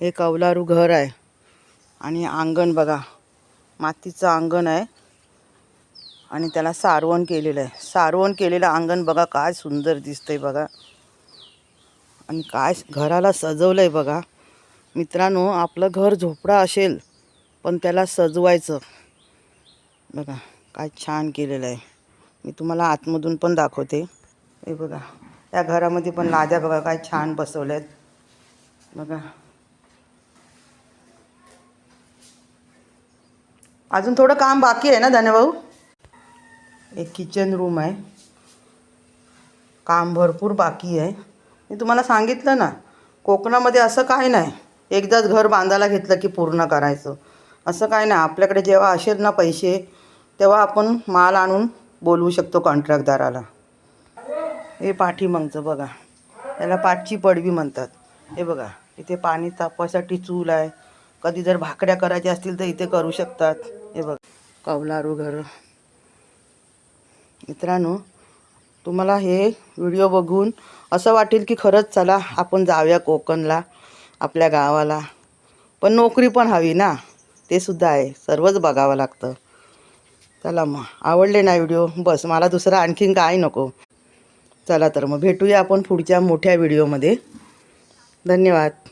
हे कौलारू घर आहे आणि अंगण बघा, मातीचं अंगण आहे आणि त्याला सारवण केलेलं आहे. सारवण केलेलं अंगण बघा काय सुंदर दिसतंय बघा. आणि काय घराला सजवलंय बघा मित्रांनो. आपलं घर झोपडा असेल पण त्याला सजवायचं बघा काय छान केलेलं आहे. मी तुम्हाला आतमधून पण दाखवते. हे बघा या घरामध्ये पण लाद्या बघा काय छान बसवल्यात बघा. अजून थोडं काम बाकी आहे ना धन्यभाऊ. एक किचन रूम आहे, काम भरपूर बाकी आहे. मी तुम्हाला सांगितलं ना कोकणामध्ये असं काही नाही एकदाच घर बांधायला घेतलं की पूर्ण करायचं असं काही नाही. आपल्याकडे जेव्हा असेल ना पैसे तेव्हा आपण माल आणून बोलवू शकतो कॉन्ट्रॅक्टदाराला. हे पाठीमागचं बघा, याला पाठची पडवी म्हणतात. हे बघा इथे पाणी तापवायसाठी चूल आहे. कधी जर भाकऱ्या करायच्या असतील तर इथे करू शकतात. हे बघा कौलारू घर. मित्रांनो तुम्हाला हे व्हिडिओ बघून असं वाटेल की खरंच चला आपण जाऊया कोकणला आपल्या गावाला. पण नोकरी पण हवी ना, ते सुद्धा आहे. सर्वच बघावं लागतं. चला मग आवडले ना व्हिडिओ, बस मला दुसरं आणखीन काय नको. चला तर मग भेटूया आपण पुढच्या मोठ्या व्हिडिओमध्ये. धन्यवाद.